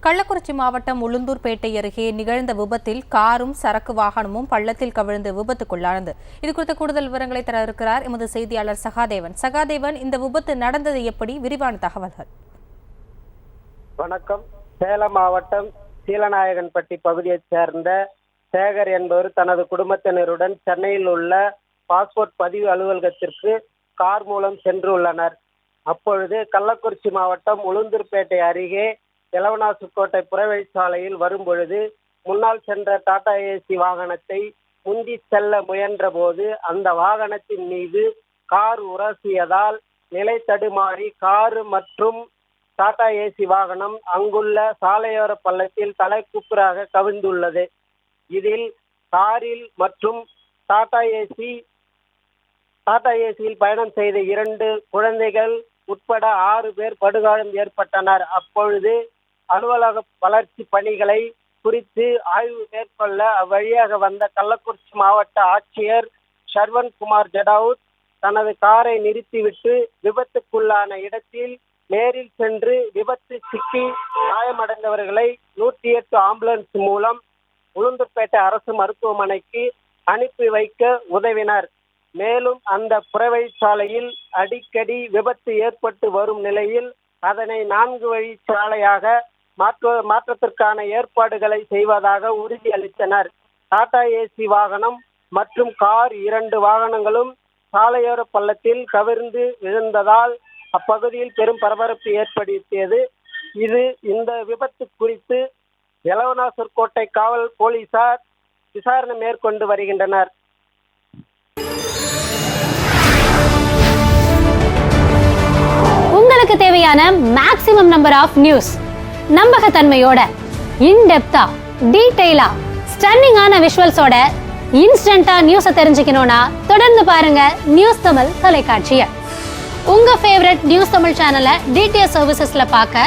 கள்ளக்குறிச்சி மாவட்டம் உளுந்தூர்பேட்டை அருகே நிகழ்ந்த விபத்தில் காரும் சரக்கு வாகனமும் பள்ளத்தில் கவிழ்ந்து விபத்துக்குள்ளானது. இதுகுறித்த கூடுதல் விவரங்களை தர இருக்கிறார் எமது செய்தியாளர் சகாதேவன். சகாதேவன், இந்த விபத்து நடந்தது எப்படி? விரிவான தகவல்கள். வணக்கம். சேலம் மாவட்டம் சீலநாயகன்பட்டி பகுதியைச் சேர்ந்த சேகர் என்பவர் தனது குடும்பத்தினருடன் சென்னையில் உள்ள பாஸ்போர்ட் பதிவு அலுவலகத்திற்கு கார் மூலம் சென்றுள்ளனர். அப்பொழுது கள்ளக்குறிச்சி மாவட்டம் உளுந்தூர்பேட்டை அருகே எலவனாசுக்கோட்டை புறவழிச்சாலையில் வரும்பொழுது முன்னால் சென்ற டாடா ஏசி வாகனத்தை முந்தி செல்ல முயன்ற போது அந்த வாகனத்தின் மீது கார் உரசியதால் நிலை தடுமாறி கார் மற்றும் டாடா ஏசி வாகனம் அங்குள்ள சாலையோர பள்ளத்தில் தலைக்குப்புறாக கவிழ்ந்துள்ளது. இதில் காரில் மற்றும் டாடா ஏசியில் பயணம் செய்த 2 குழந்தைகள் உட்பட 6 பேர் படுகாயம் ஏற்பட்டனர். அப்பொழுது அலுவலக வளர்ச்சி பணிகளை குறித்து ஆய்வு மேற்கொள்ள அவ்வழியாக வந்த கள்ளக்குறிச்சி மாவட்ட ஆட்சியர் ஷர்வன்குமார் ஜடாவுத் தனது காரை நிறுத்திவிட்டு விபத்துக்குள்ளான இடத்தில் நேரில் சென்று விபத்து சிக்கி காயமடைந்தவர்களை 108 ஆம்புலன்ஸ் மூலம் உளுந்தூர்பேட்டை அரசு மருத்துவமனைக்கு அனுப்பி வைக்க உதவினர். மேலும் அந்த புறவழிச்சாலையில் அடிக்கடி விபத்து ஏற்பட்டு வரும் நிலையில் அதனை 4 வழிச்சாலையாக மாற்றத்திற்கான ஏற்பாடுகளை செய்வதாக உறுதியளித்தனர். டாடா ஏசி வாகனம் மற்றும் கார் 2 வாகனங்களும் சாலையோர பள்ளத்தில் கவிழ்ந்து விழுந்ததால் அப்பகுதியில் பெரும் பரபரப்பு ஏற்படுத்தியது. இந்த விபத்து குறித்து எலவனாசுக்கோட்டை காவல் போலீசார் விசாரணை மேற்கொண்டு வருகின்றனர். உங்களுக்கு தேவையான மேக்ஸிமம் நம்பர் ஆஃப் நியூஸ், நம்பகத்தன்மையோட, இன்டெப்தா, டீடைலா, ஸ்டன்னிங்கான விஷுவல்ஸோட இன்ஸ்டன்டா நியூஸை தெரிஞ்சுக்கணும்னா தொடர்ந்து பாருங்க நியூஸ் தமிழ் தொலைக்காட்சியை. உங்க ஃபேவரட் நியூஸ் தமிழ் சேனலை டிடிஎச் சர்வீசஸ்ல பார்க்க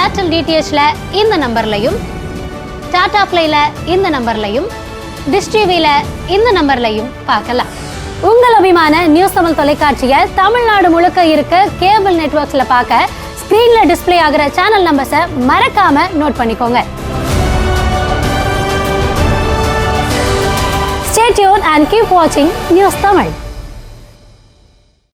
ஏர்டெல் டிடிஎச்ல இந்த நம்பர்லையும், டாடா பிளேல இந்த நம்பர்லையும், டிஷ் டிவில இந்த நம்பர்லையும் பார்க்கலாம். உங்கள் அபிமான நியூஸ் தமிழ் தொலைக்காட்சியை தமிழ்நாடு முழுக்க இருக்க கேபிள் நெட்வொர்க்ஸ்ல பார்க்க ஸ்கிரீன்ல டிஸ்பிளே ஆகிற சேனல் நம்பர்ஸை மறக்காம நோட் பண்ணிக்கோங்க. Stay tuned and keep watching News Tamil.